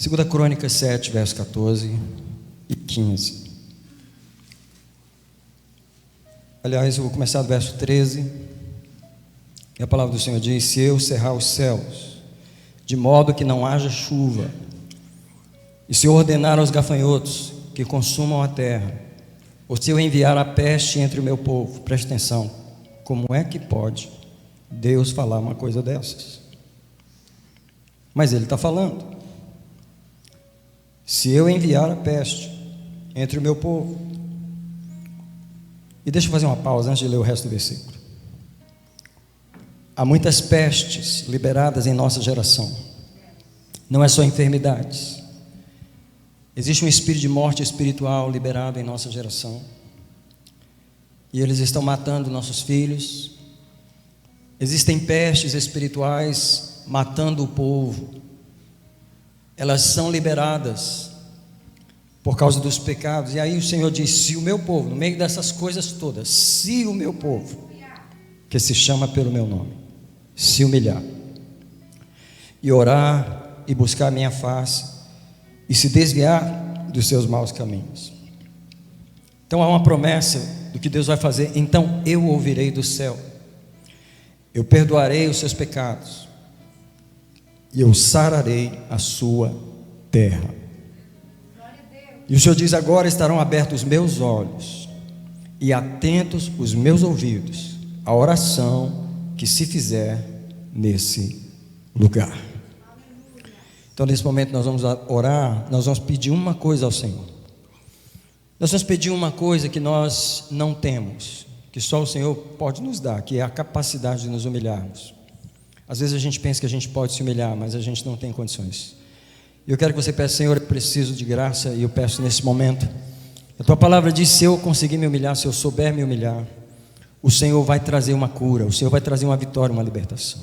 2 Crônicas 7, versos 14 e 15. Aliás, eu vou começar do verso 13. E a palavra do Senhor diz: se eu cerrar os céus, de modo que não haja chuva, e se eu ordenar aos gafanhotos que consumam a terra, ou se eu enviar a peste entre o meu povo, preste atenção, como é que pode Deus falar uma coisa dessas? Mas Ele está falando: se eu enviar a peste entre o meu povo. E deixa eu fazer uma pausa antes de ler o resto do versículo. Há muitas pestes liberadas em nossa geração. Não é só enfermidades. Existe um espírito de morte espiritual liberado em nossa geração. E eles estão matando nossos filhos. Existem pestes espirituais matando o povo. Elas são liberadas por causa dos pecados. E aí o Senhor diz: se o meu povo, no meio dessas coisas todas, se o meu povo, que se chama pelo meu nome, se humilhar e orar e buscar a minha face e se desviar dos seus maus caminhos. Então há uma promessa do que Deus vai fazer. Então eu ouvirei do céu, eu perdoarei os seus pecados e eu sararei a sua terra. E o Senhor diz: agora estarão abertos os meus olhos e atentos os meus ouvidos à oração que se fizer nesse lugar. Então nesse momento nós vamos orar, nós vamos pedir uma coisa ao Senhor. Nós vamos pedir uma coisa que nós não temos, que só o Senhor pode nos dar, que é a capacidade de nos humilharmos. Às vezes a gente pensa que a gente pode se humilhar, mas a gente não tem condições. E eu quero que você peça: Senhor, eu preciso de graça. E eu peço nesse momento, a tua palavra diz: se eu conseguir me humilhar, se eu souber me humilhar, o Senhor vai trazer uma cura, o Senhor vai trazer uma vitória, uma libertação.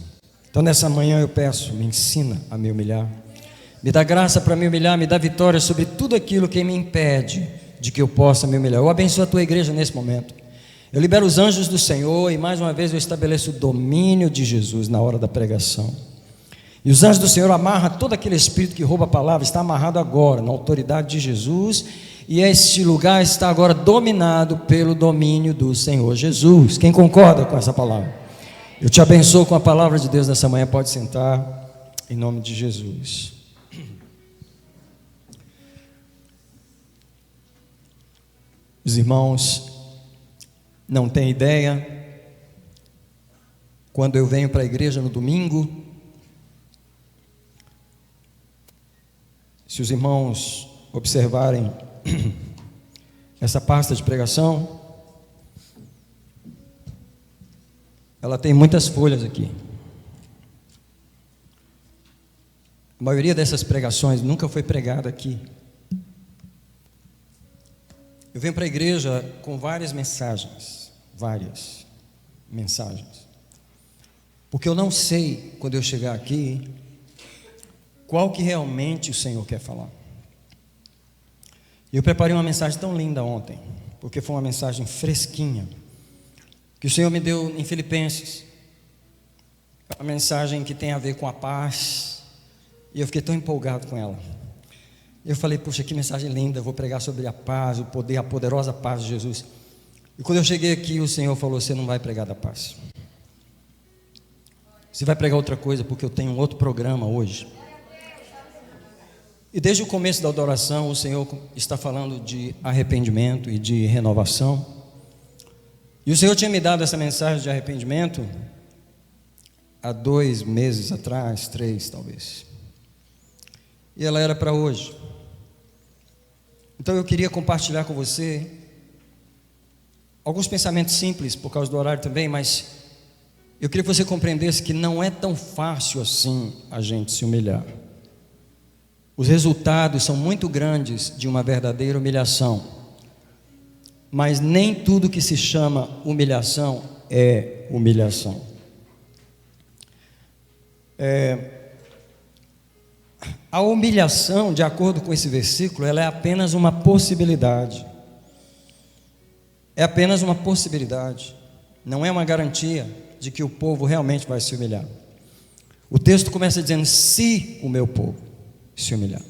Então nessa manhã eu peço: me ensina a me humilhar, me dá graça para me humilhar, me dá vitória sobre tudo aquilo que me impede de que eu possa me humilhar. Eu abençoo a tua igreja nesse momento. Eu libero os anjos do Senhor e mais uma vez eu estabeleço o domínio de Jesus na hora da pregação. E os anjos do Senhor amarram todo aquele espírito que rouba a palavra. Está amarrado agora na autoridade de Jesus. E este lugar está agora dominado pelo domínio do Senhor Jesus. Quem concorda com essa palavra? Eu te abençoo com a palavra de Deus nessa manhã. Pode sentar, em nome de Jesus. Os irmãos não têm ideia, quando eu venho para a igreja no domingo, se os irmãos observarem essa pasta de pregação, ela tem muitas folhas aqui. A maioria dessas pregações nunca foi pregada aqui. Eu venho para a igreja com várias mensagens, porque eu não sei, quando eu chegar aqui, qual que realmente o Senhor quer falar. Eu preparei uma mensagem tão linda ontem, porque foi uma mensagem fresquinha, que o Senhor me deu em Filipenses, uma mensagem que tem a ver com a paz, e eu fiquei tão empolgado com ela. Eu falei: puxa, que mensagem linda, eu vou pregar sobre a paz, o poder, a poderosa paz de Jesus. E quando eu cheguei aqui, o Senhor falou: você não vai pregar da paz, você vai pregar outra coisa, porque eu tenho um outro programa hoje. E desde o começo da adoração, o Senhor está falando de arrependimento e de renovação. E o Senhor tinha me dado essa mensagem de arrependimento há 2 meses atrás, 3 talvez. E ela era para hoje. Então eu queria compartilhar com você alguns pensamentos simples, por causa do horário também, mas eu queria que você compreendesse que não é tão fácil assim a gente se humilhar. Os resultados são muito grandes de uma verdadeira humilhação, mas nem tudo que se chama humilhação é humilhação. A humilhação, de acordo com esse versículo, ela é apenas uma possibilidade. É apenas uma possibilidade, não é uma garantia de que o povo realmente vai se humilhar. O texto começa dizendo: se o meu povo se humilhar.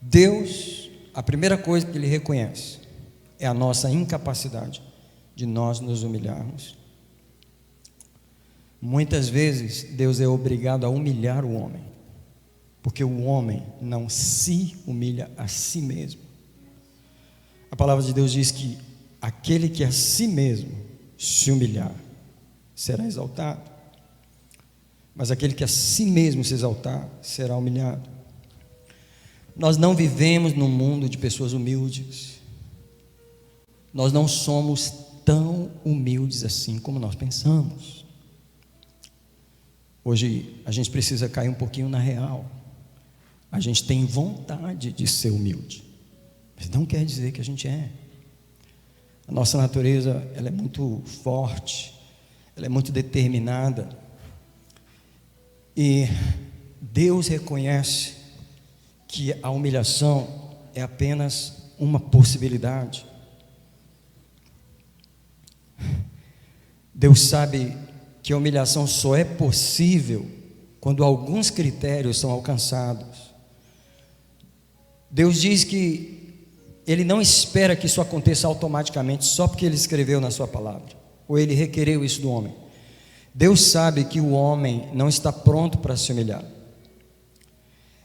Deus, a primeira coisa que Ele reconhece é a nossa incapacidade de nós nos humilharmos. Muitas vezes Deus é obrigado a humilhar o homem, porque o homem não se humilha a si mesmo. A palavra de Deus diz que aquele que a si mesmo se humilhar será exaltado, mas aquele que a si mesmo se exaltar será humilhado. Nós não vivemos num mundo de pessoas humildes. Nós não somos tão humildes assim como nós pensamos. Hoje a gente precisa cair um pouquinho na real. A gente tem vontade de ser humilde, mas não quer dizer que a gente é. A nossa natureza, ela é muito forte, ela é muito determinada, e Deus reconhece que a humilhação é apenas uma possibilidade. Deus sabe que a humilhação só é possível quando alguns critérios são alcançados. Deus diz que Ele não espera que isso aconteça automaticamente só porque Ele escreveu na sua palavra, ou Ele requereu isso do homem. Deus sabe que o homem não está pronto para se humilhar.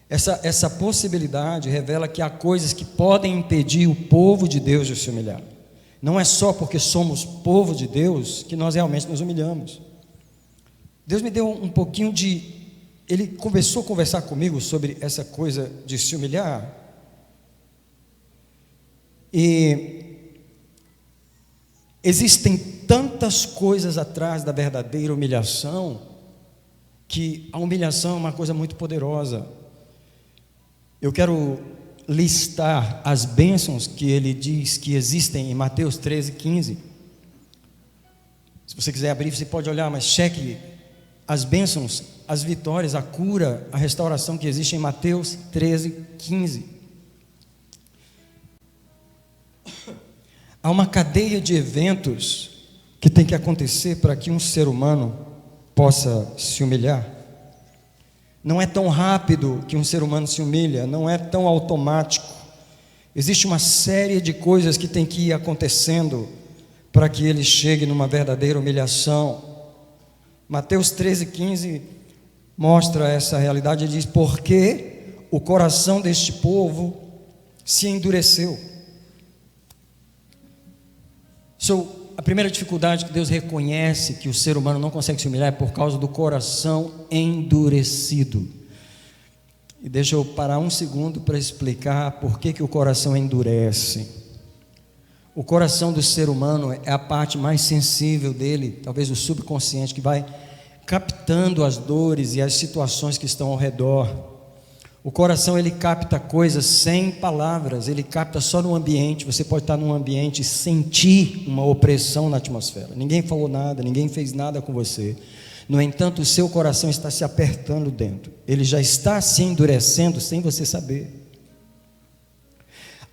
Essa possibilidade revela que há coisas que podem impedir o povo de Deus de se humilhar. Não é só porque somos povo de Deus que nós realmente nos humilhamos. Deus me deu um pouquinho de... Ele começou a conversar comigo sobre essa coisa de se humilhar. E existem tantas coisas atrás da verdadeira humilhação, que a humilhação é uma coisa muito poderosa. Eu quero listar as bênçãos que ele diz que existem em Mateus 13:15. Se você quiser abrir, você pode olhar, mas cheque as bênçãos, as vitórias, a cura, a restauração que existe em Mateus 13:15. Há uma cadeia de eventos que tem que acontecer para que um ser humano possa se humilhar. Não é tão rápido que um ser humano se humilha, não é tão automático. Existe uma série de coisas que tem que ir acontecendo para que ele chegue numa verdadeira humilhação. Mateus 13:15 mostra essa realidade. Ele diz: porque o coração deste povo se endureceu. A primeira dificuldade que Deus reconhece que o ser humano não consegue se humilhar é por causa do coração endurecido. E deixa eu parar um segundo para explicar por que o coração endurece. O coração do ser humano é a parte mais sensível dele, talvez o subconsciente, que vai captando as dores e as situações que estão ao redor. O coração, ele capta coisas sem palavras, ele capta só no ambiente. Você pode estar num ambiente e sentir uma opressão na atmosfera. Ninguém falou nada, ninguém fez nada com você. No entanto, o seu coração está se apertando dentro. Ele já está se endurecendo sem você saber.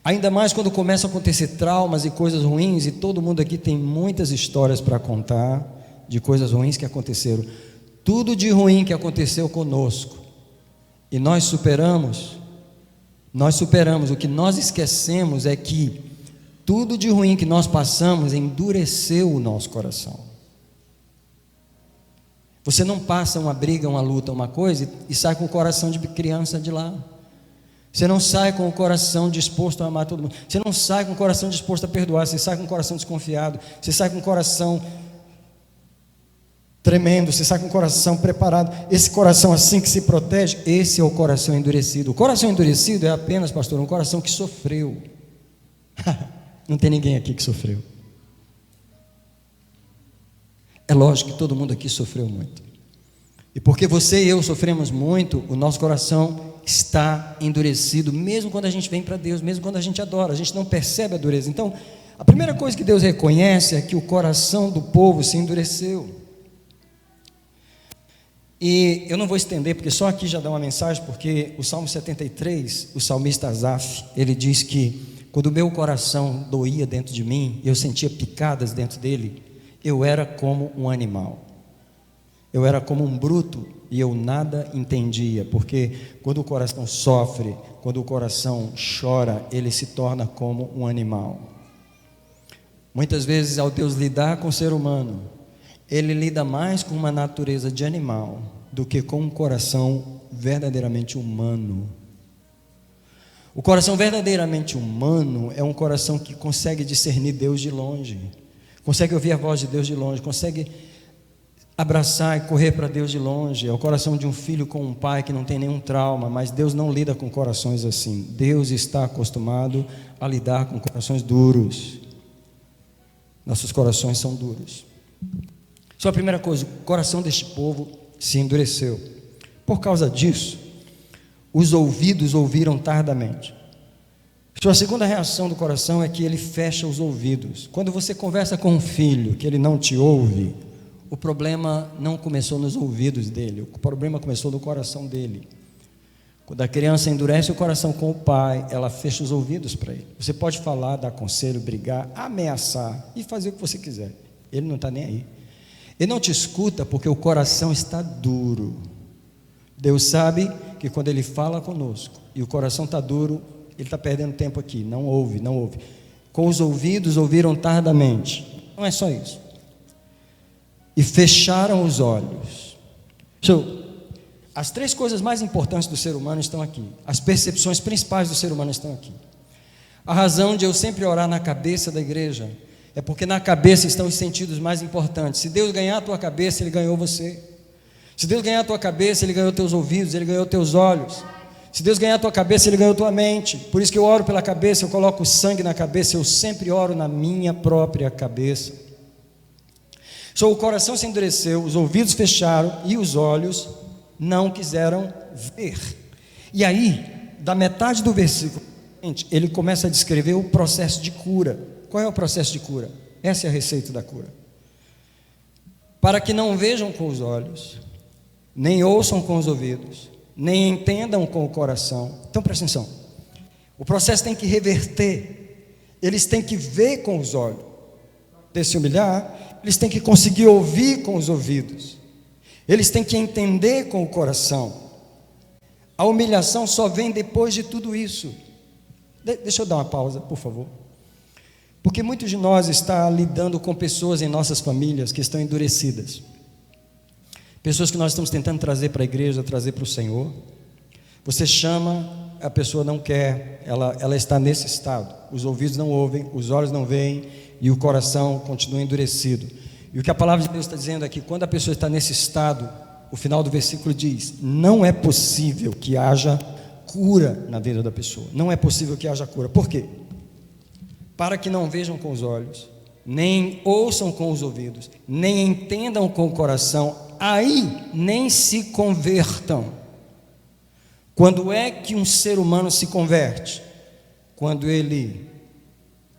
Ainda mais quando começam a acontecer traumas e coisas ruins, e todo mundo aqui tem muitas histórias para contar de coisas ruins que aconteceram. Tudo de ruim que aconteceu conosco. E nós superamos. O que nós esquecemos é que tudo de ruim que nós passamos endureceu o nosso coração. Você não passa uma briga, uma luta, uma coisa e sai com o coração de criança de lá. Você não sai com o coração disposto a amar todo mundo. Você não sai com o coração disposto a perdoar. Você sai com o coração desconfiado. Você sai com o coração tremendo, você sai com o coração preparado. Esse coração assim que se protege, esse é o coração endurecido. O coração endurecido é apenas, pastor, um coração que sofreu. Não tem ninguém aqui que sofreu. É lógico que todo mundo aqui sofreu muito. E porque você e eu sofremos muito, o nosso coração está endurecido, mesmo quando a gente vem para Deus, mesmo quando a gente adora, a gente não percebe a dureza. Então, a primeira coisa que Deus reconhece é que o coração do povo se endureceu. E eu não vou estender, porque só aqui já dá uma mensagem, porque o Salmo 73, o salmista Asaf, ele diz que quando o meu coração doía dentro de mim, eu sentia picadas dentro dele, eu era como um animal. Eu era como um bruto e eu nada entendia, porque quando o coração sofre, quando o coração chora, ele se torna como um animal. Muitas vezes, ao Deus lidar com o ser humano, Ele lida mais com uma natureza de animal do que com um coração verdadeiramente humano. O coração verdadeiramente humano é um coração que consegue discernir Deus de longe, consegue ouvir a voz de Deus de longe, consegue abraçar e correr para Deus de longe. É o coração de um filho com um pai que não tem nenhum trauma, mas Deus não lida com corações assim. Deus está acostumado a lidar com corações duros. Nossos corações são duros. Só a primeira coisa, o coração deste povo se endureceu. Por causa disso, os ouvidos ouviram tardamente. Sua segunda reação do coração é que ele fecha os ouvidos. Quando você conversa com um filho que ele não te ouve, o problema não começou nos ouvidos dele, o problema começou no coração dele. Quando a criança endurece o coração com o pai, ela fecha os ouvidos para ele. Você pode falar, dar conselho, brigar, ameaçar e fazer o que você quiser. Ele não está nem aí. Ele não te escuta porque o coração está duro. Deus sabe que quando Ele fala conosco e o coração está duro, Ele está perdendo tempo aqui. Não ouve, não ouve. Com os ouvidos ouviram tardamente. Não é só isso. E fecharam os olhos. As três coisas mais importantes do ser humano estão aqui. As percepções principais do ser humano estão aqui. A razão de eu sempre orar na cabeça da igreja é porque na cabeça estão os sentidos mais importantes. Se Deus ganhar a tua cabeça, Ele ganhou você. Se Deus ganhar a tua cabeça, Ele ganhou teus ouvidos, Ele ganhou teus olhos. Se Deus ganhar a tua cabeça, Ele ganhou tua mente. Por isso que eu oro pela cabeça, eu coloco o sangue na cabeça, eu sempre oro na minha própria cabeça. O coração se endureceu, os ouvidos fecharam e os olhos não quiseram ver. E aí, da metade do versículo, ele começa a descrever o processo de cura. Qual é o processo de cura? Essa é a receita da cura. Para que não vejam com os olhos, nem ouçam com os ouvidos, nem entendam com o coração. Então presta atenção, o processo tem que reverter. Eles têm que ver com os olhos, de se humilhar, eles têm que conseguir ouvir com os ouvidos, eles têm que entender com o coração. A humilhação só vem depois de tudo isso. Deixa eu dar uma pausa, por favor. Porque muitos de nós está lidando com pessoas em nossas famílias que estão endurecidas. Pessoas que nós estamos tentando trazer para a igreja, trazer para o Senhor. Você chama, a pessoa não quer, ela está nesse estado. Os ouvidos não ouvem, os olhos não veem e o coração continua endurecido. E o que a palavra de Deus está dizendo é que quando a pessoa está nesse estado, o final do versículo diz: não é possível que haja cura na vida da pessoa. Não é possível que haja cura. Por quê? Para que não vejam com os olhos, nem ouçam com os ouvidos, nem entendam com o coração, aí nem se convertam. Quando é que um ser humano se converte? Quando ele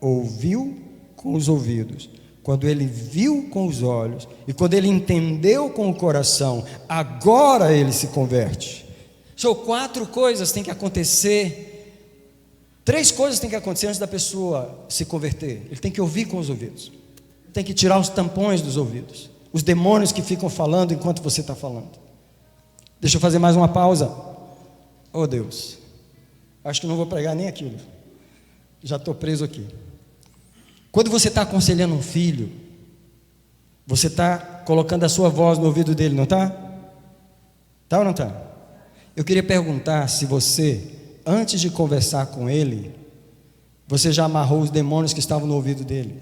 ouviu com os ouvidos, quando ele viu com os olhos e quando ele entendeu com o coração, agora ele se converte. São 4 coisas que têm que acontecer. 3 coisas têm que acontecer antes da pessoa se converter. Ele tem que ouvir com os ouvidos, tem que tirar os tampões dos ouvidos, os demônios que ficam falando enquanto você está falando. Deixa eu fazer mais uma pausa. Oh Deus, acho que não vou pregar nem aquilo, já estou preso aqui. Quando você está aconselhando um filho, você está colocando a sua voz no ouvido dele, não está? Está ou não está? Eu queria perguntar se você, antes de conversar com ele, você já amarrou os demônios que estavam no ouvido dele?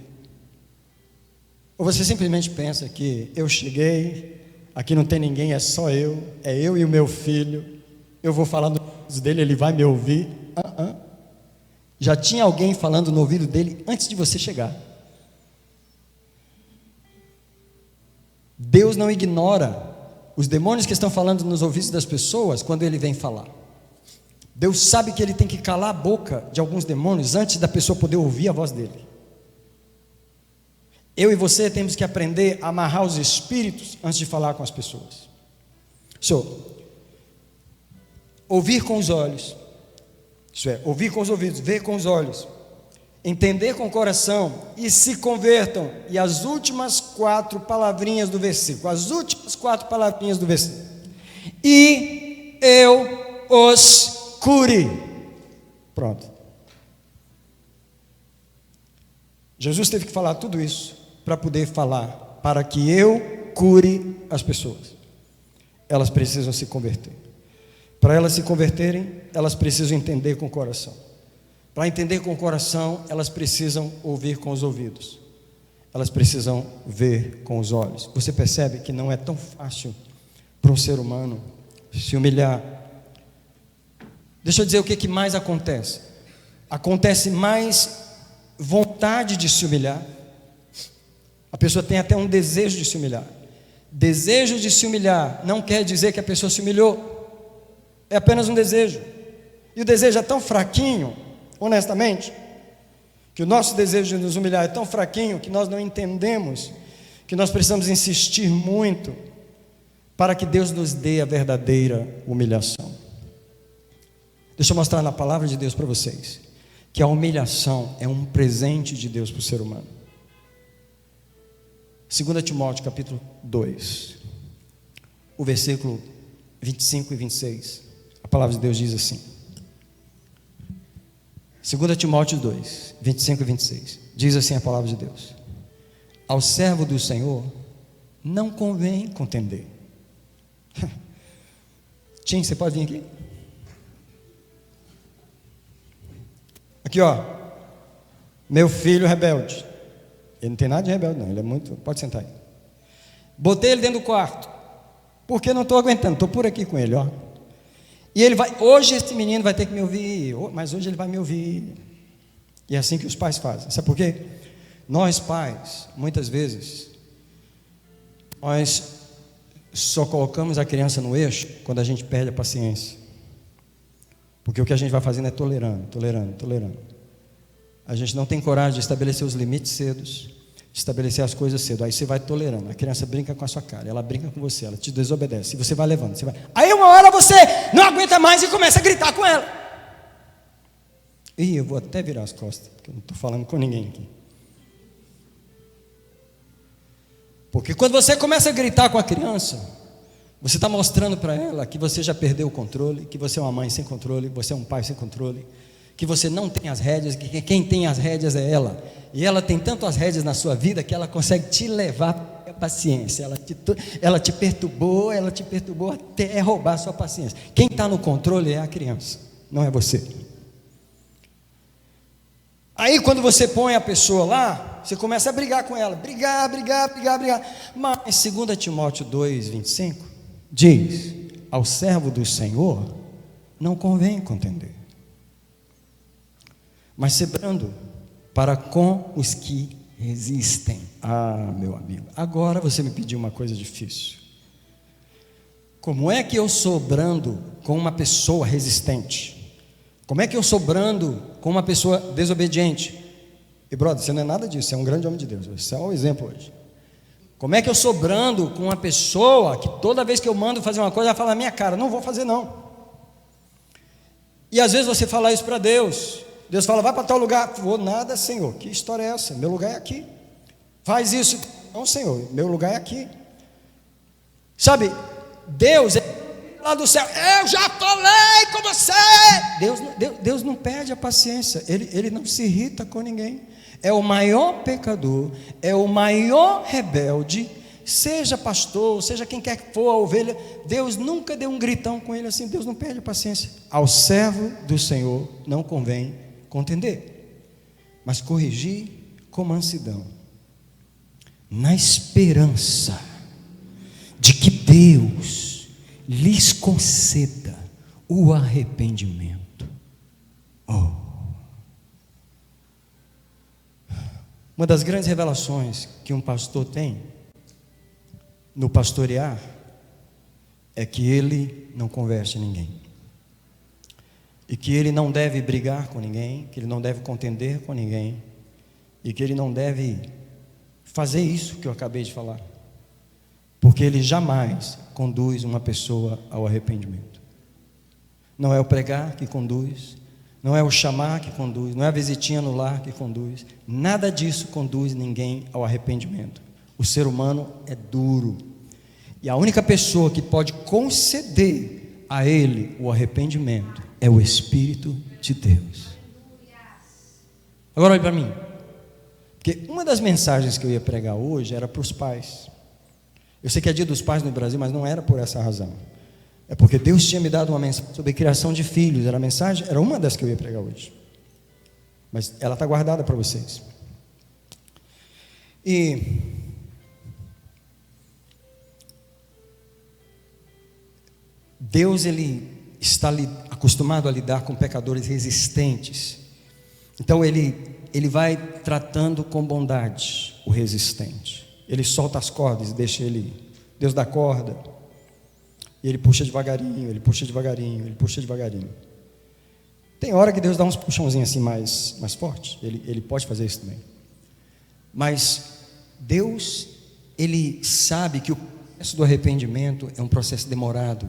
Ou você simplesmente pensa que eu cheguei, aqui não tem ninguém, é só eu, é eu e o meu filho, eu vou falar no ouvido dele, ele vai me ouvir? Já tinha alguém falando no ouvido dele antes de você chegar. Deus não ignora os demônios que estão falando nos ouvidos das pessoas quando ele vem falar. Deus sabe que ele tem que calar a boca de alguns demônios antes da pessoa poder ouvir a voz dele. Eu e você temos que aprender a amarrar os espíritos antes de falar com as pessoas. Ouvir com os olhos, isso é, ouvir com os ouvidos, ver com os olhos, entender com o coração e se convertam. E as últimas 4 palavrinhas do versículo, e eu os cure. Pronto. Jesus teve que falar tudo isso para poder falar, para que eu cure as pessoas. Elas precisam se converter. Para elas se converterem, elas precisam entender com o coração. Para entender com o coração, elas precisam ouvir com os ouvidos. Elas precisam ver com os olhos. Você percebe que não é tão fácil para um ser humano se humilhar. Deixa eu dizer o que mais acontece. Acontece mais vontade de se humilhar. A pessoa tem até um desejo de se humilhar. Desejo de se humilhar não quer dizer que a pessoa se humilhou. É apenas um desejo. E o desejo é tão fraquinho, honestamente, que o nosso desejo de nos humilhar é tão fraquinho que nós não entendemos que nós precisamos insistir muito para que Deus nos dê a verdadeira humilhação. Deixa eu mostrar na palavra de Deus para vocês que a humilhação é um presente de Deus para o ser humano. 2 Timóteo capítulo 2, o versículo 25 e 26. A palavra de Deus diz assim: 2 Timóteo 2, 25 e 26. Diz assim a palavra de Deus: ao servo do Senhor não convém contender. Tim, você pode vir aqui? Aqui, ó. Meu filho rebelde. Ele não tem nada de rebelde, não. Ele é muito. Pode sentar aí. Botei ele dentro do quarto, porque não estou aguentando. Estou por aqui com ele, ó. E ele vai. Hoje esse menino vai ter que me ouvir. Mas hoje ele vai me ouvir. E é assim que os pais fazem. Sabe por quê? Nós pais, muitas vezes, nós só colocamos a criança no eixo quando a gente perde a paciência. Porque o que a gente vai fazendo é tolerando. A gente não tem coragem de estabelecer os limites cedos, de estabelecer as coisas cedo. Aí você vai tolerando. A criança brinca com a sua cara, ela brinca com você, ela te desobedece. E você vai levando, você vai. Aí uma hora você não aguenta mais e começa a gritar com ela. Ih, eu vou até virar as costas, porque eu não estou falando com ninguém aqui. Porque quando você começa a gritar com a criança, você está mostrando para ela que você já perdeu o controle, que você é uma mãe sem controle, você é um pai sem controle, que você não tem as rédeas, que quem tem as rédeas é ela. E ela tem tanto as rédeas na sua vida que ela consegue te levar a paciência. Ela te perturbou até roubar a sua paciência. Quem está no controle é a criança, não é você. Aí quando você põe a pessoa lá, você começa a brigar com ela, brigar. Mas 2 Timóteo 2, 25 diz: ao servo do Senhor não convém contender, mas ser brando para com os que resistem. Ah, meu amigo, agora você me pediu uma coisa difícil. Como é que eu sou brando com uma pessoa resistente? Como é que eu sou brando com uma pessoa desobediente? E brother, você não é nada disso, você é um grande homem de Deus. Esse é um exemplo hoje. Como é que eu sou brando com uma pessoa que toda vez que eu mando fazer uma coisa, ela fala na minha cara: não vou fazer não. E às vezes você fala isso para Deus. Deus fala: vai para tal lugar. Vou nada, Senhor. Que história é essa? Meu lugar é aqui. Faz isso. Não, Senhor, meu lugar é aqui. Sabe, Deus é lá do céu. Eu já falei com você. Deus não perde a paciência. Ele não se irrita com ninguém. É o maior pecador, é o maior rebelde, seja pastor, seja quem quer que for, a ovelha. Deus nunca deu um gritão com ele assim. Deus não perde a paciência. Ao servo do Senhor não convém contender, mas corrigir com mansidão, na esperança de que Deus lhes conceda o arrependimento. Uma das grandes revelações que um pastor tem no pastorear é que ele não converte ninguém, e que ele não deve brigar com ninguém, que ele não deve contender com ninguém, e que ele não deve fazer isso que eu acabei de falar, porque ele jamais conduz uma pessoa ao arrependimento. Não é o pregar que conduz, não é o chamar que conduz, não é a visitinha no lar que conduz, nada disso conduz ninguém ao arrependimento. O ser humano é duro, e a única pessoa que pode conceder a ele o arrependimento é o Espírito de Deus. Agora olhe para mim, porque uma das mensagens que eu ia pregar hoje era para os pais. Eu sei que é dia dos pais no Brasil, mas não era por essa razão. É porque Deus tinha me dado uma mensagem sobre criação de filhos. Era a mensagem, era uma das que eu ia pregar hoje, mas ela está guardada para vocês. E Deus, Ele está acostumado a lidar com pecadores resistentes. Então Ele vai tratando com bondade o resistente. Ele solta as cordas e deixa ele ir. Deus dá corda e Ele puxa devagarinho, Ele puxa devagarinho, Ele puxa devagarinho. Tem hora que Deus dá uns puxãozinhos assim mais forte. Ele pode fazer isso também. Mas Deus, Ele sabe que o processo do arrependimento é um processo demorado.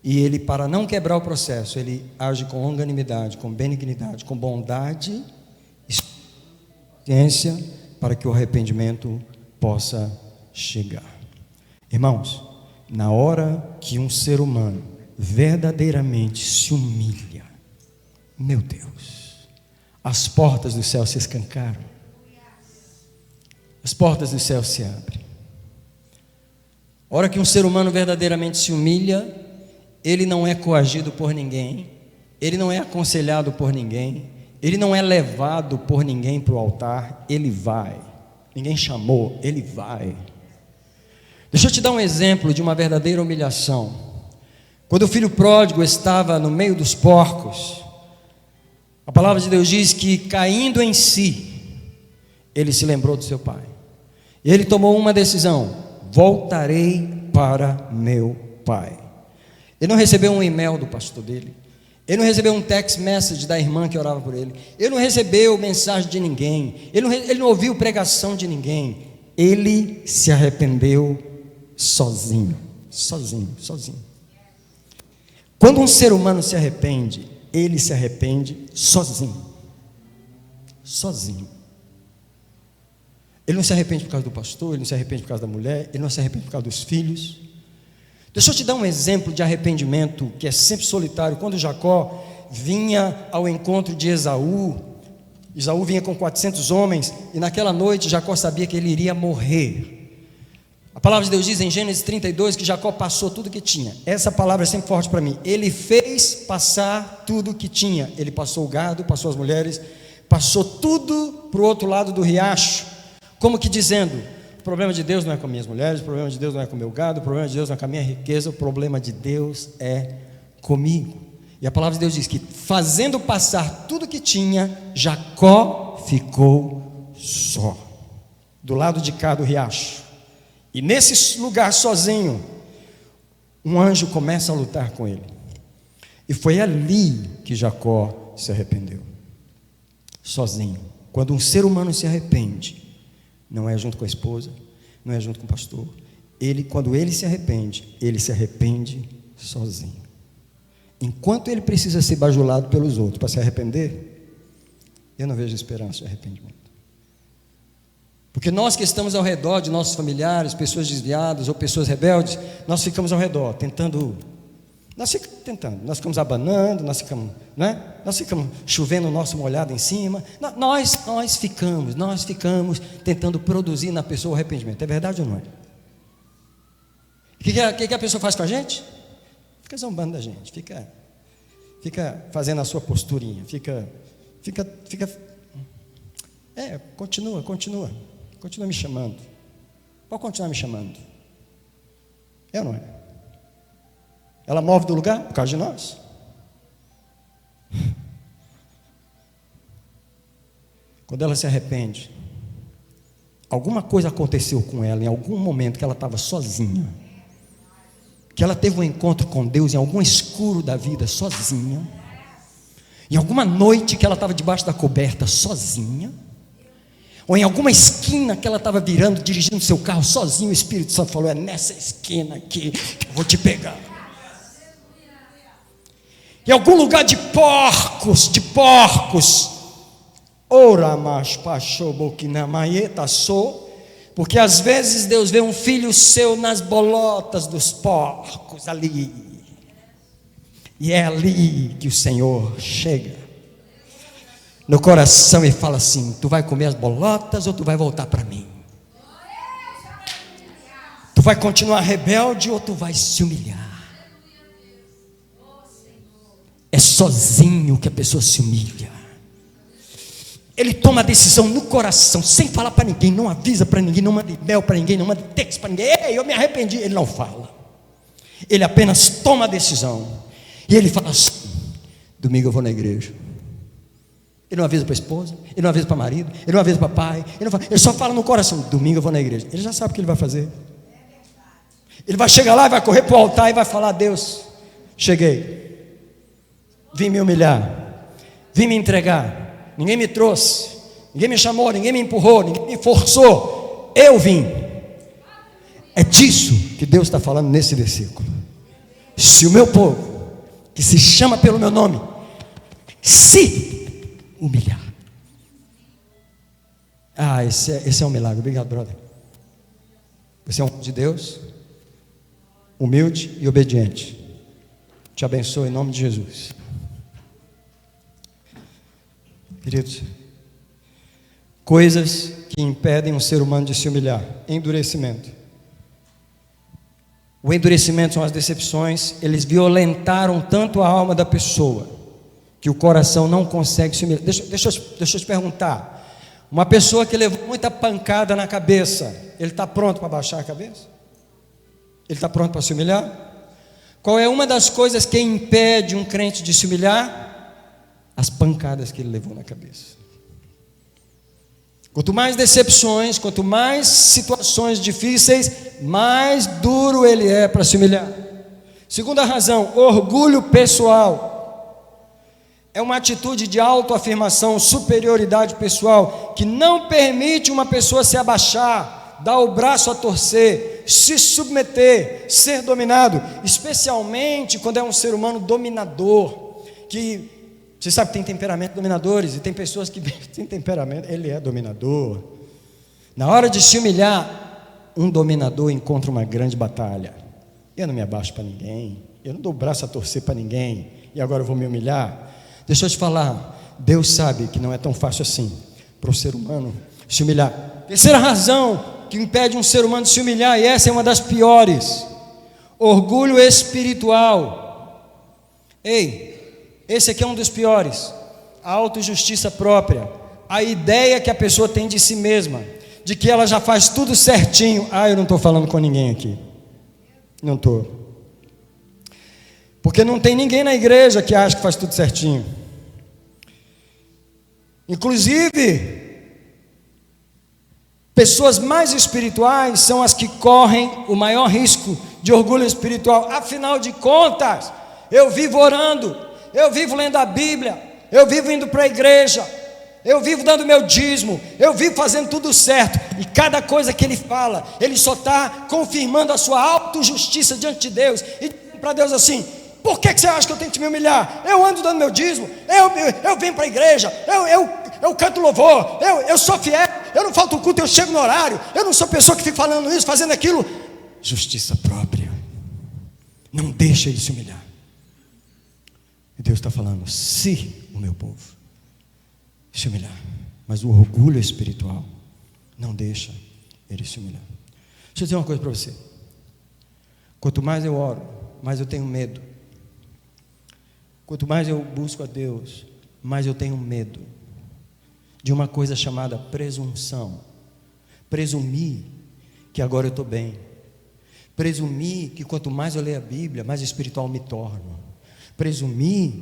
E Ele, para não quebrar o processo, Ele age com longanimidade, com benignidade, com bondade e paciência, para que o arrependimento possa chegar. Irmãos, na hora que um ser humano verdadeiramente se humilha, meu Deus, as portas do céu se escancaram, as portas do céu se abrem. A hora que um ser humano verdadeiramente se humilha, ele não é coagido por ninguém, ele não é aconselhado por ninguém, ele não é levado por ninguém para o altar, ele vai. Ninguém chamou, ele vai. Deixa eu te dar um exemplo de uma verdadeira humilhação. Quando o filho pródigo estava no meio dos porcos, a palavra de Deus diz que, caindo em si, ele se lembrou do seu pai. E ele tomou uma decisão: voltarei para meu pai. Ele não recebeu um e-mail do pastor dele, ele não recebeu um text message da irmã que orava por ele, ele não recebeu mensagem de ninguém, ele não ouviu pregação de ninguém. Ele se arrependeu sozinho. Quando um ser humano se arrepende, ele se arrepende sozinho. Ele não se arrepende por causa do pastor, ele não se arrepende por causa da mulher, ele não se arrepende por causa dos filhos. Deixa eu te dar um exemplo de arrependimento que é sempre solitário. Quando Jacó vinha ao encontro de Esaú vinha com 400 homens, e naquela noite Jacó sabia que ele iria morrer. A palavra de Deus diz em Gênesis 32 que Jacó passou tudo que tinha. Essa palavra é sempre forte para mim. Ele fez passar tudo que tinha. Ele passou o gado, passou as mulheres, passou tudo para o outro lado do riacho, como que dizendo: o problema de Deus não é com minhas mulheres, o problema de Deus não é com o meu gado, o problema de Deus não é com a minha riqueza, o problema de Deus é comigo. E a palavra de Deus diz que, fazendo passar tudo que tinha, Jacó ficou só, do lado de cá do riacho. E nesse lugar sozinho, um anjo começa a lutar com ele. E foi ali que Jacó se arrependeu, sozinho. Quando um ser humano se arrepende, não é junto com a esposa, não é junto com o pastor. Quando ele se arrepende sozinho. Enquanto ele precisa ser bajulado pelos outros para se arrepender, eu não vejo esperança de arrependimento. Porque nós que estamos ao redor de nossos familiares, pessoas desviadas ou pessoas rebeldes, nós ficamos ao redor, nós ficamos abanando, nós ficamos chovendo o nosso molhado em cima, nós ficamos tentando produzir na pessoa o arrependimento. É verdade ou não é? O que a pessoa faz com a gente? Fica zombando da gente, fica fazendo a sua posturinha, continua me chamando, pode continuar me chamando, é ou não é? Ela move do lugar por causa de nós. Quando ela se arrepende, alguma coisa aconteceu com ela em algum momento que ela estava sozinha, que ela teve um encontro com Deus em algum escuro da vida, sozinha, em alguma noite que ela estava debaixo da coberta, sozinha, ou em alguma esquina que ela estava virando, dirigindo seu carro sozinho, o Espírito Santo falou: é nessa esquina aqui que eu vou te pegar. em algum lugar de porcos, ora mais pachoboquinamaieta sou, porque às vezes Deus vê um filho seu nas bolotas dos porcos ali, e é ali que o Senhor chega no coração e fala assim: tu vai comer as bolotas ou tu vai voltar para mim? Tu vai continuar rebelde ou tu vai se humilhar? É sozinho que a pessoa se humilha. Ele toma a decisão no coração, sem falar para ninguém, não avisa para ninguém, não manda e-mail para ninguém, não manda texto para ninguém. Ei, eu me arrependi. Ele não fala. Ele apenas toma a decisão. E ele fala assim: domingo eu vou na igreja. Ele não avisa para a esposa, ele não avisa para o marido, ele não avisa para o pai, ele só fala no coração: domingo eu vou na igreja. Ele já sabe o que ele vai fazer. Ele vai chegar lá e vai correr para o altar e vai falar: Deus, cheguei, vim me humilhar, vim me entregar, ninguém me trouxe, ninguém me chamou, ninguém me empurrou, ninguém me forçou, eu vim. É disso que Deus está falando nesse versículo. Se o meu povo, que se chama pelo meu nome, se humilhar. Esse é um milagre. Obrigado, brother. Você é um homem de Deus, humilde e obediente. Te abençoe em nome de Jesus. Queridos, coisas que impedem um ser humano de se humilhar: endurecimento. O endurecimento são as decepções. Eles violentaram tanto a alma da pessoa que o coração não consegue se humilhar. Deixa eu te perguntar: uma pessoa que levou muita pancada na cabeça, ele está pronto para baixar a cabeça? Ele está pronto para se humilhar? Qual é uma das coisas que impede um crente de se humilhar? As pancadas que ele levou na cabeça. Quanto mais decepções, quanto mais situações difíceis, mais duro ele é para se humilhar. Segunda razão: orgulho pessoal. É uma atitude de autoafirmação, superioridade pessoal, que não permite uma pessoa se abaixar, dar o braço a torcer, se submeter, ser dominado, especialmente quando é um ser humano dominador, que você sabe que tem temperamento dominadores, e tem pessoas que têm temperamento, ele é dominador. Na hora de se humilhar, um dominador encontra uma grande batalha. Eu não me abaixo para ninguém, eu não dou o braço a torcer para ninguém, e agora eu vou me humilhar. Deixa eu te falar, Deus sabe que não é tão fácil assim para o ser humano se humilhar. Terceira razão que impede um ser humano de se humilhar, e essa é uma das piores: orgulho espiritual. Ei, esse aqui é um dos piores: a autojustiça própria, a ideia que a pessoa tem de si mesma, de que ela já faz tudo certinho. Eu não estou falando com ninguém aqui, não estou, porque não tem ninguém na igreja que acha que faz tudo certinho. Inclusive, pessoas mais espirituais são as que correm o maior risco de orgulho espiritual. Afinal de contas, eu vivo orando, eu vivo lendo a Bíblia, eu vivo indo para a igreja, eu vivo dando meu dízimo, eu vivo fazendo tudo certo, e cada coisa que ele fala, ele só está confirmando a sua autojustiça diante de Deus, e para Deus assim: por que você acha que eu tenho que me humilhar? Eu ando dando meu dízimo, eu venho para a igreja, eu canto louvor, eu sou fiel, eu não falto o culto, eu chego no horário, eu não sou pessoa que fica falando isso, fazendo aquilo. Justiça própria. Não deixa ele se humilhar. E Deus está falando: se o meu povo se humilhar, mas o orgulho espiritual não deixa ele se humilhar. Deixa eu dizer uma coisa para você: quanto mais eu oro, mais eu tenho medo. Quanto mais eu busco a Deus, mais eu tenho medo de uma coisa chamada presunção. Presumir que agora eu estou bem. Presumir que quanto mais eu leio a Bíblia, mais espiritual me torno. Presumir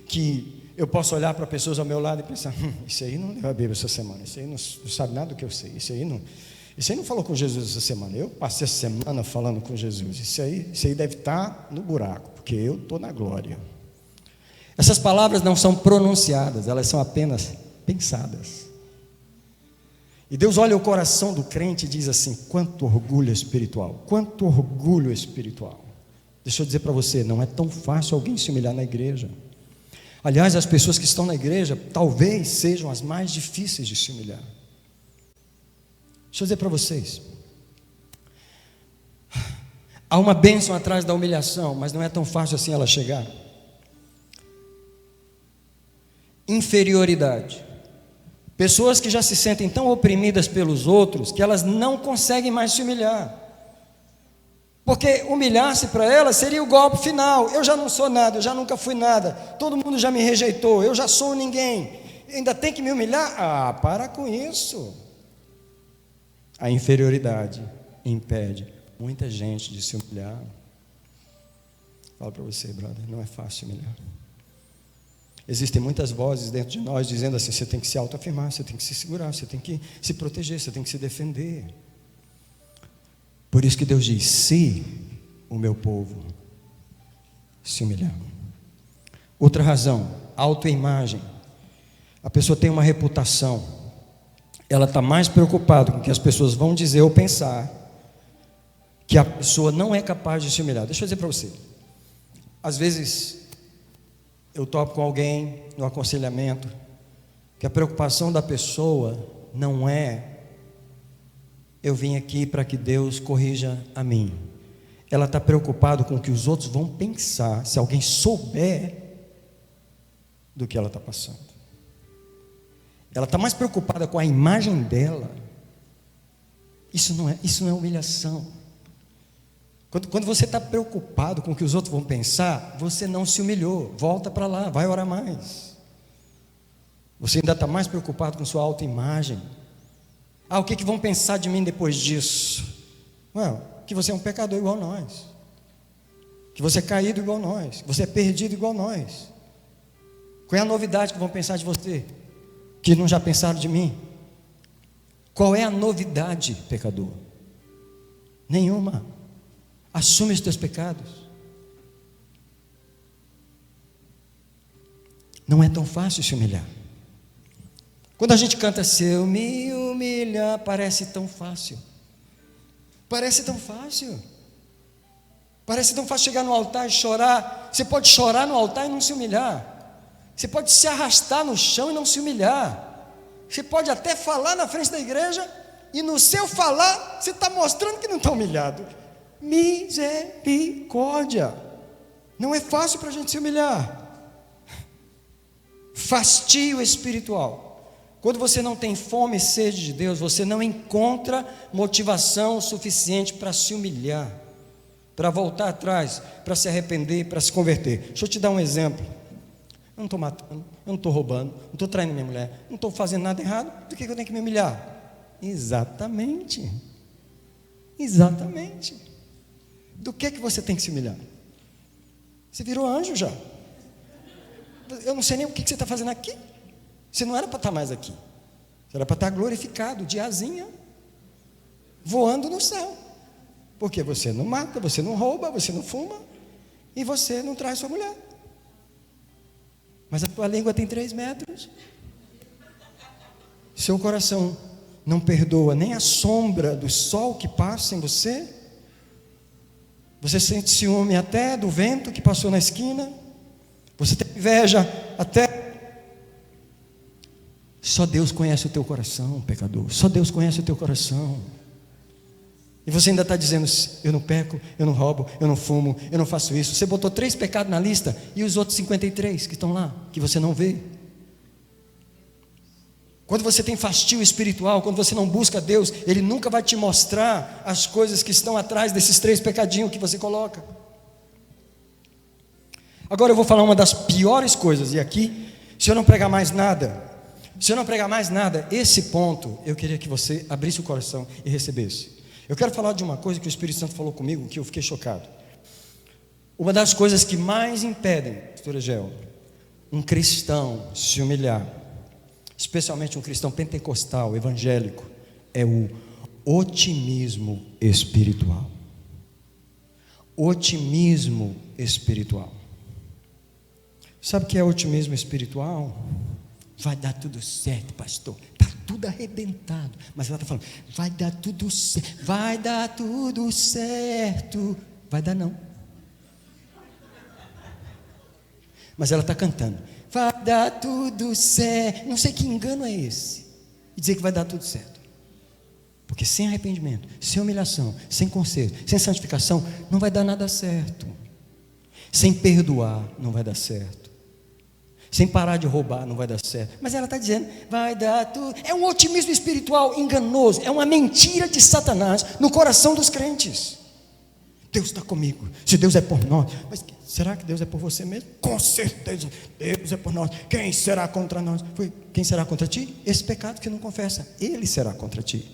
que eu posso olhar para pessoas ao meu lado e pensar: isso aí não leu a Bíblia essa semana, isso aí não sabe nada do que eu sei, isso aí não falou com Jesus essa semana, eu passei essa semana falando com Jesus, isso aí deve estar no buraco, porque eu estou na glória. Essas palavras não são pronunciadas, elas são apenas pensadas. E Deus olha o coração do crente e diz assim: quanto orgulho espiritual, quanto orgulho espiritual. Deixa eu dizer para você, não é tão fácil alguém se humilhar na igreja. Aliás, as pessoas que estão na igreja talvez sejam as mais difíceis de se humilhar. Deixa eu dizer para vocês, há uma bênção atrás da humilhação, mas não é tão fácil assim ela chegar. Inferioridade. Pessoas que já se sentem tão oprimidas pelos outros que elas não conseguem mais se humilhar. Porque humilhar-se para elas seria o golpe final. Eu já não sou nada, eu já nunca fui nada, todo mundo já me rejeitou, eu já sou ninguém, ainda tem que me humilhar? Ah, para com isso. A inferioridade impede muita gente de se humilhar. Falo para você, brother, não é fácil humilhar. Existem muitas vozes dentro de nós dizendo assim: você tem que se autoafirmar, você tem que se segurar, você tem que se proteger, você tem que se defender. Por isso que Deus diz: se o meu povo se humilhar. Outra razão, autoimagem. A pessoa tem uma reputação, ela está mais preocupada com o que as pessoas vão dizer ou pensar, que a pessoa não é capaz de se humilhar. Deixa eu dizer para você, às vezes eu topo com alguém no aconselhamento, que a preocupação da pessoa não é: eu vim aqui para que Deus corrija a mim. Ela está preocupada com o que os outros vão pensar, se alguém souber do que ela está passando. Ela está mais preocupada com a imagem dela. Isso não é humilhação. Quando você está preocupado com o que os outros vão pensar, você não se humilhou. Volta para lá, vai orar mais. Você ainda está mais preocupado com sua autoimagem. Ah, o que vão pensar de mim depois disso? Que você é um pecador igual nós, que você é caído igual nós, que você é perdido igual nós. Qual é a novidade que vão pensar de você, que não já pensaram de mim? Qual é a novidade, pecador? Nenhuma. Assume os teus pecados. Não é tão fácil se humilhar. Quando a gente canta "Se eu me humilhar", parece tão fácil. Parece tão fácil. Parece tão fácil chegar no altar e chorar. Você pode chorar no altar e não se humilhar. Você pode se arrastar no chão e não se humilhar. Você pode até falar na frente da igreja e no seu falar você está mostrando que não está humilhado. Misericórdia. Não é fácil para a gente se humilhar. Fastio espiritual. Quando você não tem fome e sede de Deus, você não encontra motivação suficiente para se humilhar, para voltar atrás, para se arrepender, para se converter. Deixa eu te dar um exemplo. Eu não estou matando, eu não estou roubando, não estou traindo minha mulher, não estou fazendo nada errado. Do que eu tenho que me humilhar? Exatamente. Do que você tem que se humilhar? Você virou anjo já. Eu não sei nem o que você está fazendo aqui. Você não era para estar mais aqui. Você era para estar glorificado, de asinha, voando no céu. Porque você não mata, você não rouba, você não fuma, e você não trai sua mulher. Mas a tua língua tem 3 metros. Seu coração não perdoa nem a sombra do sol que passa em você. Você sente ciúme até do vento que passou na esquina. Você tem inveja até... Só Deus conhece o teu coração, pecador. Só Deus conhece o teu coração. E você ainda está dizendo: eu não peco, eu não roubo, eu não fumo, eu não faço isso. Você botou 3 pecados na lista, e os outros 53 que estão lá, que você não vê. Quando você tem fastio espiritual, quando você não busca Deus, Ele nunca vai te mostrar as coisas que estão atrás desses 3 pecadinhos que você coloca. Agora eu vou falar uma das piores coisas, e aqui, se eu não pregar mais nada, esse ponto, eu queria que você abrisse o coração e recebesse. Eu quero falar de uma coisa que o Espírito Santo falou comigo, que eu fiquei chocado. Uma das coisas que mais impedem, pastor Egel, um cristão se humilhar, especialmente um cristão pentecostal, evangélico, é o otimismo espiritual. Otimismo espiritual. Sabe o que é otimismo espiritual? Vai dar tudo certo, pastor. Está tudo arrebentado. Mas ela está falando: vai dar tudo certo. Vai dar tudo certo. Vai dar não. mas ela está cantando: vai dar tudo certo. Não sei que engano é esse, e dizer que vai dar tudo certo. Porque sem arrependimento, sem humilhação, sem conserto, sem santificação, não vai dar nada certo. Sem perdoar, não vai dar certo. Sem parar de roubar, não vai dar certo. Mas ela está dizendo: vai dar tudo. É um otimismo espiritual enganoso, é uma mentira de Satanás no coração dos crentes. Deus está comigo, se Deus é por nós. Mas será que Deus é por você mesmo? Com certeza, Deus é por nós. Quem será contra nós? Quem será contra ti? Esse pecado que não confessa, ele será contra ti.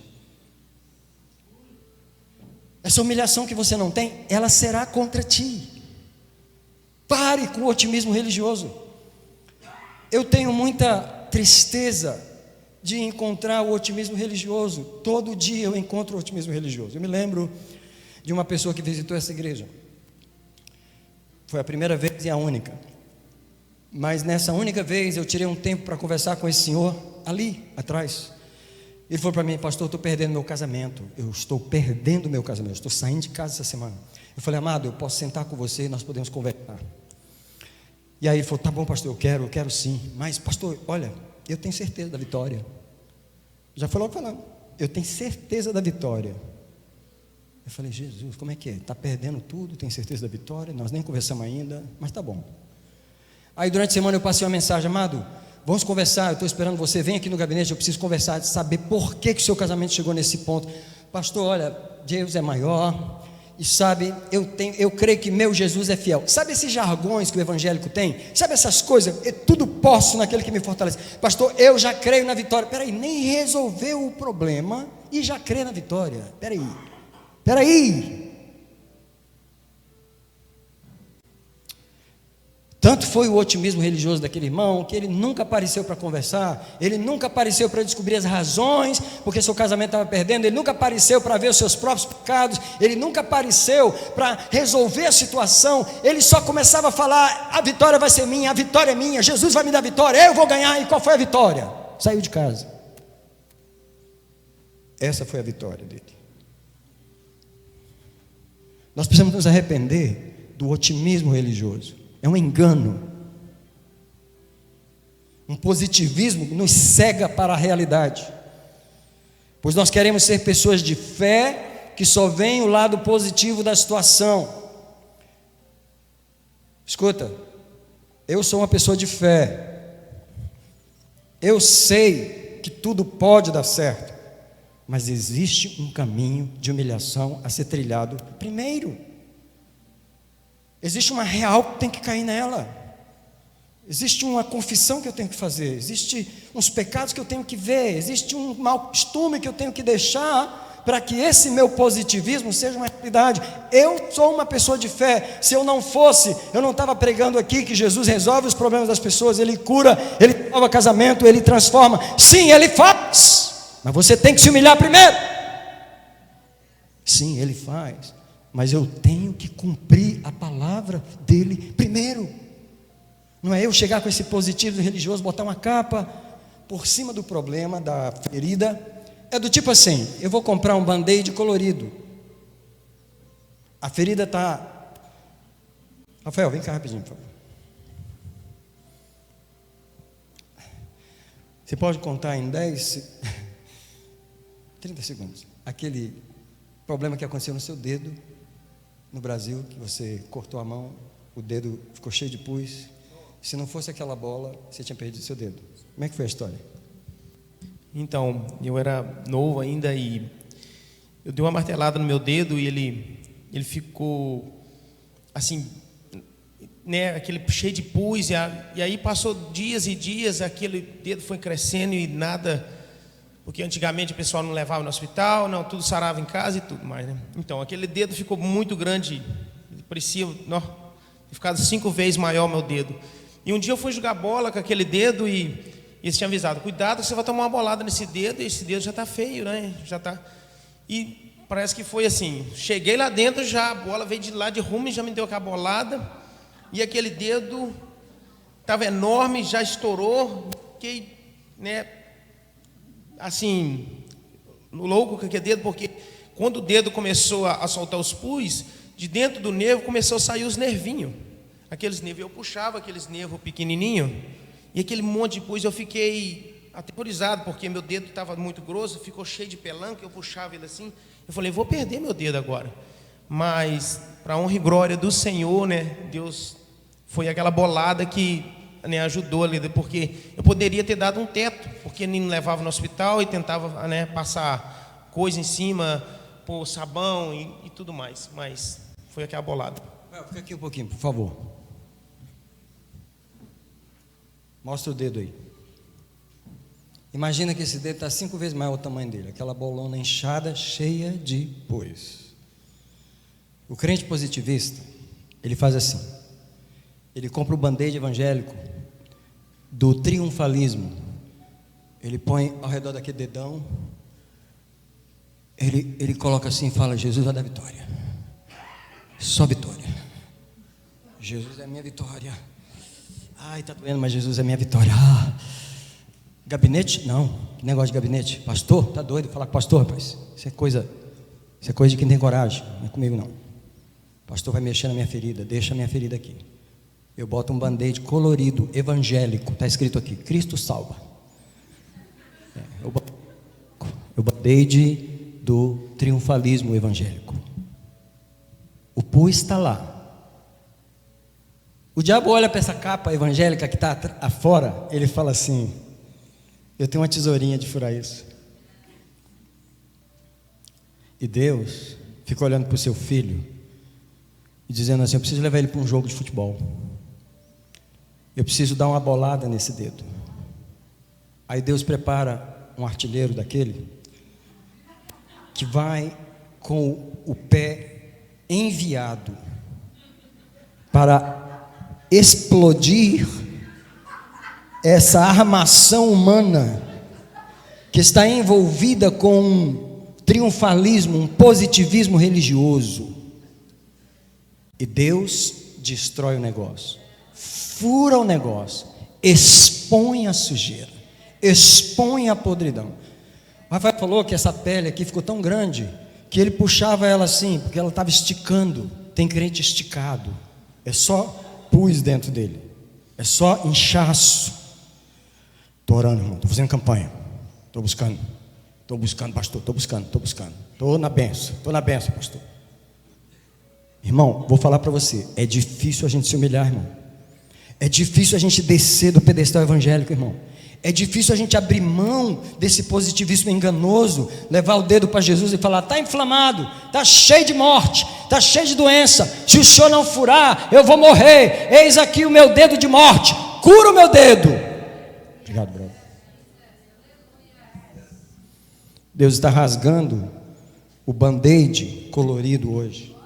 Essa humilhação que você não tem, ela será contra ti. Pare com o otimismo religioso. Eu tenho muita tristeza de encontrar o otimismo religioso. Todo dia eu encontro o otimismo religioso. Eu me lembro de uma pessoa que visitou essa igreja. Foi a primeira vez e a única. Mas nessa única vez eu tirei um tempo para conversar com esse senhor ali atrás. Ele falou para mim: pastor, eu estou perdendo meu casamento. Eu estou perdendo meu casamento. Eu estou saindo de casa essa semana. Eu falei: amado, eu posso sentar com você e nós podemos conversar. E aí ele falou: tá bom, pastor, eu quero sim. Mas pastor, olha, eu tenho certeza da vitória. Já falou falando, eu tenho certeza da vitória. Eu falei: Jesus, como é que é? Está perdendo tudo, tem certeza da vitória? Nós nem conversamos ainda, mas tá bom. Aí durante a semana eu passei uma mensagem: amado, vamos conversar, eu estou esperando você, vem aqui no gabinete, eu preciso conversar, saber por que o seu casamento chegou nesse ponto. Pastor, olha, Deus é maior, e sabe, eu creio que meu Jesus é fiel. Sabe esses jargões que o evangélico tem? Sabe essas coisas? Eu tudo posso naquele que me fortalece. Pastor, eu já creio na vitória. Peraí, nem resolveu o problema e já crê na vitória. Peraí. Tanto foi o otimismo religioso daquele irmão, que ele nunca apareceu para conversar, ele nunca apareceu para descobrir as razões porque seu casamento estava perdendo, ele nunca apareceu para ver os seus próprios pecados, ele nunca apareceu para resolver a situação, ele só começava a falar: a vitória vai ser minha, a vitória é minha, Jesus vai me dar a vitória, eu vou ganhar. E qual foi a vitória? Saiu de casa. Essa foi a vitória dele. Nós precisamos nos arrepender do otimismo religioso. É um engano. Um positivismo nos cega para a realidade. Pois nós queremos ser pessoas de fé que só veem o lado positivo da situação. Escuta, eu sou uma pessoa de fé. Eu sei que tudo pode dar certo, mas existe um caminho de humilhação a ser trilhado primeiro. Existe uma real que tem que cair nela. Existe uma confissão que eu tenho que fazer. Existe uns pecados que eu tenho que ver. Existe um mau costume que eu tenho que deixar para que esse meu positivismo seja uma realidade. Eu sou uma pessoa de fé. Se eu não fosse, eu não estava pregando aqui que Jesus resolve os problemas das pessoas. Ele cura, Ele salva casamento, Ele transforma. Sim, Ele faz, mas você tem que se humilhar primeiro. Sim, Ele faz, mas eu tenho que cumprir a palavra dele primeiro. Não é eu chegar com esse positivo religioso, botar uma capa por cima do problema, da ferida. É do tipo assim: eu vou comprar um band-aid colorido. A ferida está... Rafael, vem cá rapidinho, por favor. Você pode contar em 10, 30 segundos aquele problema que aconteceu no seu dedo no Brasil, que você cortou a mão, o dedo ficou cheio de pus. Se não fosse aquela bola, você tinha perdido seu dedo. Como é que foi a história? Então, eu era novo ainda e eu dei uma martelada no meu dedo e ele ficou assim, né, aquele cheio de pus, e aí passou dias e dias, aquele dedo foi crescendo e nada, porque antigamente o pessoal não levava no hospital, não, tudo sarava em casa e tudo mais, né? Então, aquele dedo ficou muito grande, parecia, não, ficado 5 vezes maior o meu dedo. E um dia eu fui jogar bola com aquele dedo e eles tinham avisado: cuidado que você vai tomar uma bolada nesse dedo, e esse dedo já está feio, né? Já tá. E parece que foi assim, cheguei lá dentro, já a bola veio de lá de rumo e já me deu aquela bolada, e aquele dedo estava enorme, já estourou, fiquei, né, assim, louco com aquele dedo, porque quando o dedo começou a soltar os pus, de dentro do nervo começou a sair os nervinhos. aqueles nervos. Eu puxava aqueles nervos pequenininho e aquele monte de pus, eu fiquei aterrorizado, porque meu dedo estava muito grosso, ficou cheio de pelanca, eu puxava ele assim. Eu falei, vou perder meu dedo agora. Mas, para a honra e glória do Senhor, né, Deus foi aquela bolada que, né, ajudou ali, porque eu poderia ter dado um teto, porque ele me levava no hospital e tentava, né, passar coisa em cima, pôr sabão e tudo mais, mas foi aquela bolada. Fica aqui um pouquinho, por favor. Mostra o dedo aí. Imagina que esse dedo está 5 vezes maior o tamanho dele, aquela bolona inchada, cheia de pus. O crente positivista, ele faz assim, ele compra o band-aid evangélico do triunfalismo, ele põe ao redor daquele dedão, ele coloca assim e fala, Jesus vai dar vitória, só vitória, Jesus é a minha vitória, ai está doendo, mas Jesus é a minha vitória. Gabinete? Não, que negócio de gabinete? Pastor? Tá doido falar com pastor, rapaz? Isso é coisa de quem tem coragem, não é comigo não. O pastor vai mexer na minha ferida, deixa a minha ferida aqui. Eu boto um band-aid colorido, evangélico, está escrito aqui, Cristo salva. O band-aid do triunfalismo evangélico. O pus está lá. O diabo olha para essa capa evangélica que está afora, ele fala assim, eu tenho uma tesourinha de furar isso. E Deus fica olhando para o seu filho e dizendo assim, eu preciso levar ele para um jogo de futebol. Eu preciso dar uma bolada nesse dedo. Aí Deus prepara um artilheiro daquele que vai com o pé enviado para explodir essa armação humana que está envolvida com um triunfalismo, um positivismo religioso. E Deus destrói o negócio, fura o negócio, expõe a sujeira, expõe a podridão. O Rafael falou que essa pele aqui ficou tão grande que ele puxava ela assim, porque ela estava esticando. Tem crente esticado, é só pus dentro dele, é só inchaço. Estou orando, irmão, estou fazendo campanha, estou buscando, pastor, estou buscando, estou na benção, pastor. Irmão, vou falar para você, é difícil a gente se humilhar, irmão. É difícil a gente descer do pedestal evangélico, irmão. É difícil a gente abrir mão desse positivismo enganoso, levar o dedo para Jesus e falar, está inflamado, está cheio de morte, está cheio de doença, se o senhor não furar, eu vou morrer, eis aqui o meu dedo de morte, cura o meu dedo. Obrigado, brother. Deus está rasgando o band-aid colorido hoje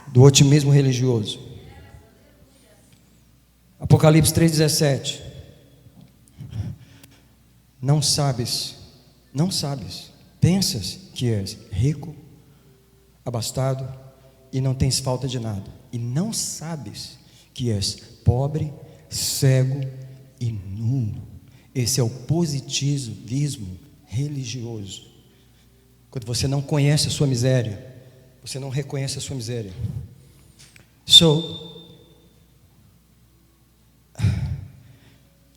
do otimismo religioso. Apocalipse 3,17. Não sabes, pensas que és rico, abastado e não tens falta de nada, e não sabes que és pobre, cego e nu. Esse é o positivismo religioso. Quando você não conhece a sua miséria, você não reconhece a sua miséria.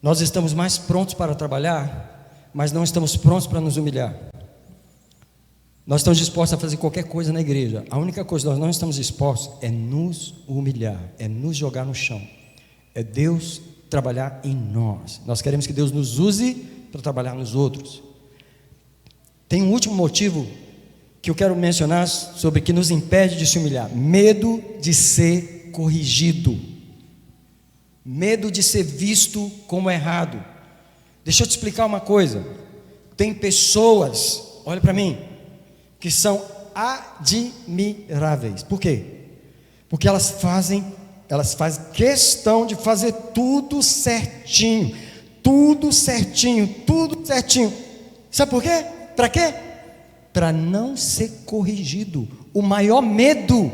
Nós estamos mais prontos para trabalhar, mas não estamos prontos para nos humilhar. Nós estamos dispostos a fazer qualquer coisa na igreja. A única coisa que nós não estamos dispostos é nos humilhar, é nos jogar no chão. É Deus trabalhar em nós. Nós queremos que Deus nos use para trabalhar nos outros. Tem um último motivo que eu quero mencionar sobre que nos impede de se humilhar: medo de ser corrigido, medo de ser visto como errado. Deixa eu te explicar uma coisa. Tem pessoas, olha para mim, que são admiráveis. Por quê? Porque elas fazem questão de fazer tudo certinho. Sabe por quê? Para quê? Para não ser corrigido. O maior medo.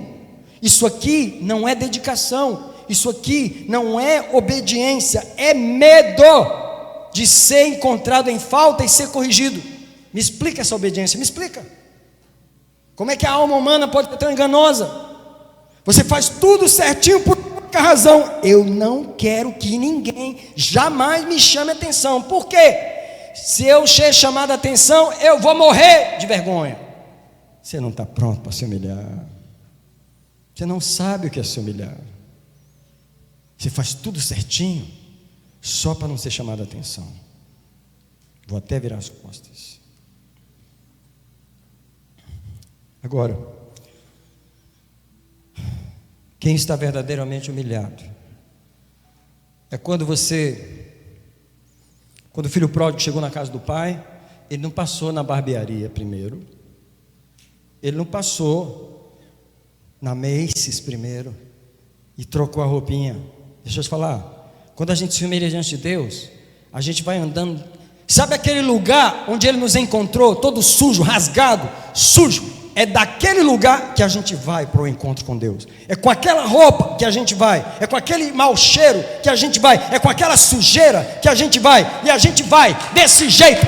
Isso aqui não é dedicação. Isso aqui não é obediência. É medo de ser encontrado em falta e ser corrigido. Me explica essa obediência, me explica. Como é que a alma humana pode ser tão enganosa? Você faz tudo certinho por única razão: eu não quero que ninguém jamais me chame atenção. Por quê? Se eu ser chamado a atenção, eu vou morrer de vergonha. Você não está pronto para se humilhar. Você não sabe o que é se humilhar. Você faz tudo certinho só para não ser chamado a atenção. Vou até virar as costas. Agora, quem está verdadeiramente humilhado é quando o filho pródigo chegou na casa do pai, ele não passou na barbearia primeiro, ele não passou na Macy's primeiro e trocou a roupinha. Deixa eu te falar, quando a gente se humilha diante de Deus, a gente vai andando. Sabe aquele lugar onde Ele nos encontrou, todo sujo, rasgado, sujo? É daquele lugar que a gente vai para o encontro com Deus. É com aquela roupa que a gente vai. É com aquele mau cheiro que a gente vai. É com aquela sujeira que a gente vai. E a gente vai desse jeito.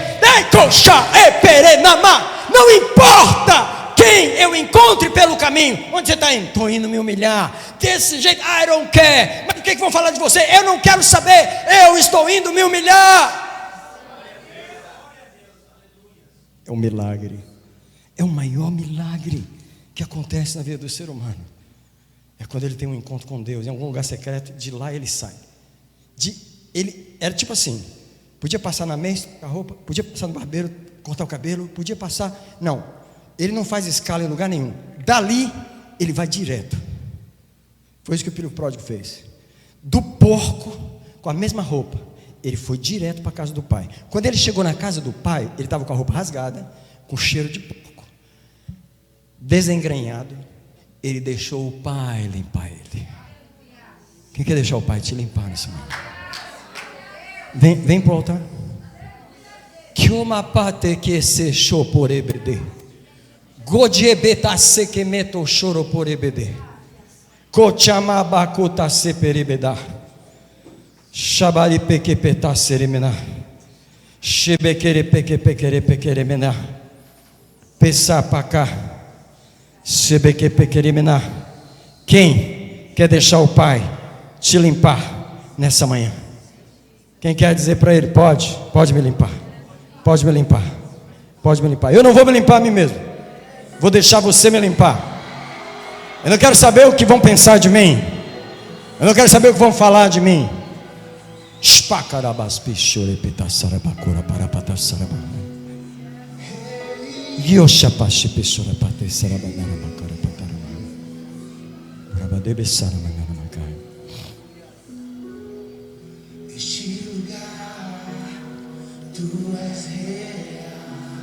Não importa quem eu encontre pelo caminho. Onde você está indo? Estou indo me humilhar. Desse jeito, I don't care. Mas o que vão falar de você? Eu não quero saber. Eu estou indo me humilhar. É um milagre. É o maior milagre que acontece na vida do ser humano. É quando ele tem um encontro com Deus, em algum lugar secreto, de lá ele sai. Ele era tipo assim: podia passar na mesa, a roupa, podia passar no barbeiro, cortar o cabelo, podia passar. Não, ele não faz escala em lugar nenhum. Dali ele vai direto. Foi isso que o filho pródigo fez. Do porco, com a mesma roupa, ele foi direto para a casa do pai. Quando ele chegou na casa do pai, ele estava com a roupa rasgada, com cheiro de porco, desengrenhado. Ele deixou o pai limpar ele. Quem quer deixar o pai te limpar nesse momento? Vem para o altar. Que uma parte que se show por ebede. Godiebeta se que meto choro por ebede. Cochamabacuta se peribeda. Shabari peke peta seremena. Shebekere peke pekere pekere mena. Pesa para cá. Quem quer deixar o pai te limpar nessa manhã? Quem quer dizer para ele: pode me limpar, pode me limpar, pode me limpar. Eu não vou me limpar a mim mesmo, vou deixar você me limpar. Eu não quero saber o que vão pensar de mim, eu não quero saber o que vão falar de mim. Yosha pashi pessoa pate sarabana bakara patara. Rabadebe sarabana.